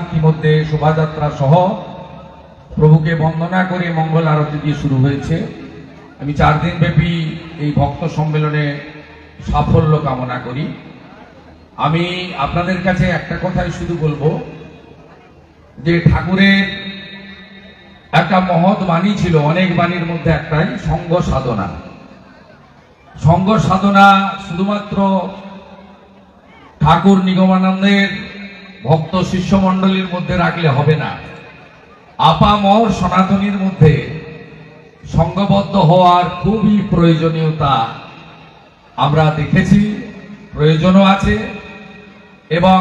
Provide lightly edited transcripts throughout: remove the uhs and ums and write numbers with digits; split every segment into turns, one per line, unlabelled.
ইতিমধ্যে শোভাযাত্রা সহ প্রভুকে বন্দনা করে মঙ্গল আরতি দিয়ে শুরু হয়েছে। আমি 4 দিন ব্যাপী এই ভক্ত সম্মেলনে সাফল্য কামনা করি। আমি আপনাদের কাছে একটা কথাই শুধু বলবো যে ঠাকুরের একটা মহৎ বাণী ছিল, অনেক বাণীর মধ্যে একটাই সঙ্গ সাধনা। সঙ্গ সাধনা শুধুমাত্র ঠাকুর নিগমানন্দের ভক্ত শিষ্যমণ্ডলীর মধ্যে রাখলে হবে না, আপামর সনাতনীর মধ্যে সঙ্গবদ্ধ হওয়ার খুবই প্রয়োজনীয়তা আমরা দেখেছি, প্রয়োজনও আছে। এবং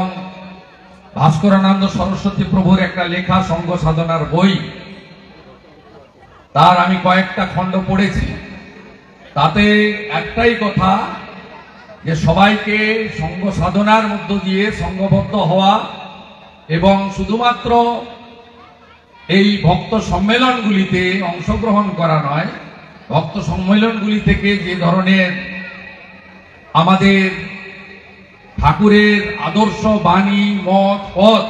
ভাস্করানন্দ সরস্বতী প্রভুর একটা লেখা সঙ্গ সাধনার বই, তার আমি কয়েকটা খণ্ড পড়েছি। তাতে একটাই কথা যে সবাইকে সঙ্গ সাধনার মধ্য দিয়ে সঙ্গবদ্ধ হওয়া এবং শুধুমাত্র এই ভক্ত সম্মেলনগুলিতে অংশগ্রহণ করা নয়, ভক্ত সম্মেলনগুলি থেকে যে ধরনের আমাদের ঠাকুরের আদর্শ বাণী মত পথ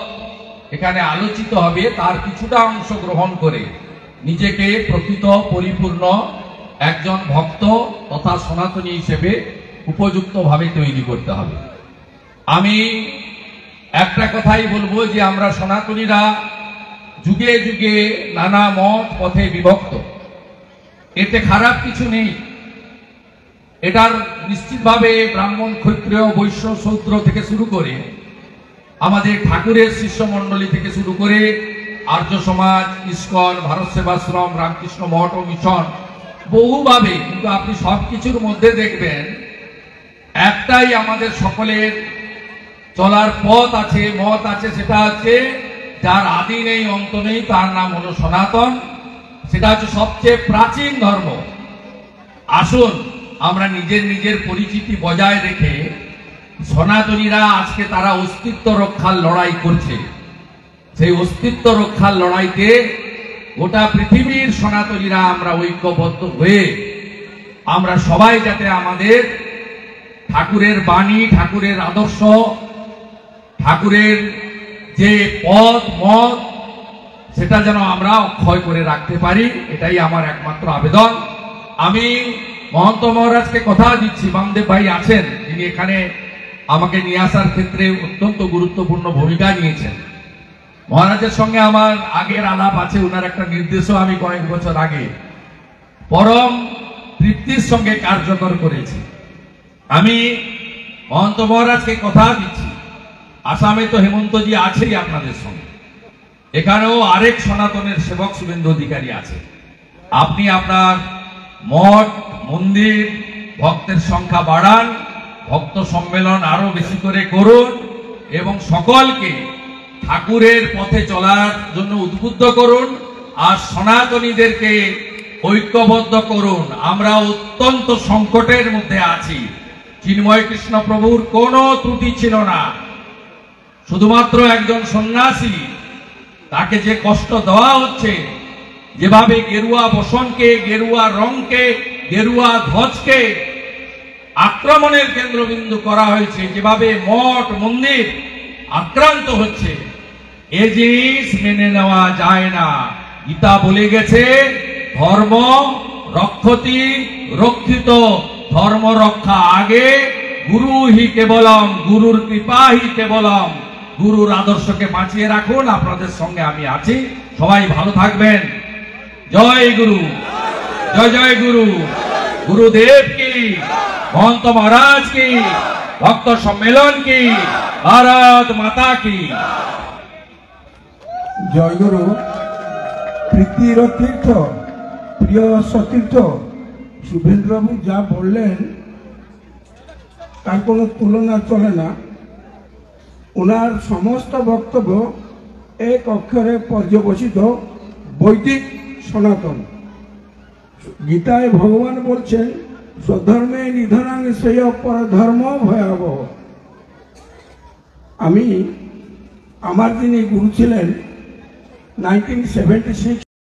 এখানে আলোচিত হবে, তার কিছুটা অংশ গ্রহণ করে নিজেকে প্রকৃত পরিপূর্ণ একজন ভক্ত তথা সনাতনী হিসেবে উপযুক্তভাবে তৈরি করতে হবে। আমি একটা কথাই বলবো যে আমরা সনাতনীরা যুগে যুগে নানা মত পথে বিভক্ত, এতে খারাপ কিছু নেই। এটার নিশ্চিতভাবে ব্রাহ্মণ ক্ষত্রিয় বৈশ্য শূদ্র থেকে শুরু করে আমাদের ঠাকুরের শিষ্যমণ্ডলী থেকে শুরু করে আর্য সমাজ, ইস্কন, ভারত সেবাশ্রম, রামকৃষ্ণ মঠ ও মিশন বহুভাবে, কিন্তু আপনি সবকিছুর মধ্যে দেখবেন একটাই আমাদের সকলের চলার পথ আছে, মত আছে, সেটা হচ্ছে যার আদি নেই অন্ত নেই, তার নাম হলো সনাতন। সেটা হচ্ছে সবচেয়ে প্রাচীন ধর্ম। আসুন আমরা নিজের নিজের পরিচিতি বজায় রেখে, সনাতনীরা আজকে তারা অস্তিত্ব রক্ষার লড়াই করছে, সেই অস্তিত্ব রক্ষার লড়াইতে গোটা পৃথিবীর সনাতনীরা আমরা ঐক্যবদ্ধ হয়ে আমরা সবাই যাতে আমাদের ঠাকুরের বাণী, ঠাকুরের আদর্শ, ঠাকুরের যে পথ মত, সেটা যেন আমরা অক্ষয় করে রাখতে পারি, এটাই আমার একমাত্র আবেদন। আমি মহন্ত মহারাজকে কথা দিচ্ছি, বামদেব ভাই আছেন, যিনি এখানে আমাকে নিয়ে আসার ক্ষেত্রে অত্যন্ত গুরুত্বপূর্ণ ভূমিকা নিয়েছেন। মহারাজের সঙ্গে আমার আগের আলাপ আছে, ওনার একটা নির্দেশও আমি কয়েক বছর আগে পরম তৃপ্তির সঙ্গে কার্যকর করেছি। আমি মহন্ত মহারাজকে কথা দিচ্ছি, আসামে তো হেমন্তজি আছেই আপনাদের সঙ্গে, এখানেও আরেক সনাতনের সেবক শুভেন্দু অধিকারী আছে। আপনি আপনার মঠ মন্দির ভক্তের সংখ্যা বাড়ান, ভক্ত সম্মেলন আরো বেশি করে করুন এবং সকলকে ঠাকুরের পথে চলার জন্য উদ্বুদ্ধ করুন আর সনাতনীদেরকে ঐক্যবদ্ধ করুন। আমরা অত্যন্ত সংকটের মধ্যে আছি। চিন্ময় কৃষ্ণ প্রভুর কোনো ত্রুটি ছিল না, শুধুমাত্র একজন সন্ন্যাসী, তাকে যে কষ্ট দেওয়া হচ্ছে, যেভাবে গেরুয়া বসনকে, গেরুয়া রংকে, গেরুয়া ধ্বজকে আক্রমণের কেন্দ্রবিন্দু করা হয়েছে, যেভাবে মঠ মন্দির আক্রান্ত হচ্ছে, এ জিনিস মেনে নেওয়া যায় না। গীতা বলে গেছে, ধর্ম রক্ষতি রক্ষিত, ধর্ম রক্ষা আগে, গুরু হি কেবলম, গুরুর কৃপা হি কেবলম। গুরুর আদর্শকে বাঁচিয়ে রাখুন। আপনাদের সঙ্গে আমি আছি, সবাই ভালো থাকবেন। জয় গুরু। জয় জয় গুরু, গুরুদেব কি, মহন্ত মহারাজ কি, ভক্ত সম্মেলন কি, ভারত মাতা কি।
জয় গুরু। প্রীতির তীর্থ, প্রিয় সতীর্থ শুভেন্দ্রবাবু যা বললেন তার কোনো তুলনা চলে না। ওনার সমস্ত বক্তব্য এক অক্ষরে পর্যবসিত, বৈদিক সনাতন। গীতায় ভগবান বলছেন স্বধর্মে নিধনাং শ্রেয় পরধর্ম ভয়াবহ। আমার যিনি গুরু ছিলেন 1976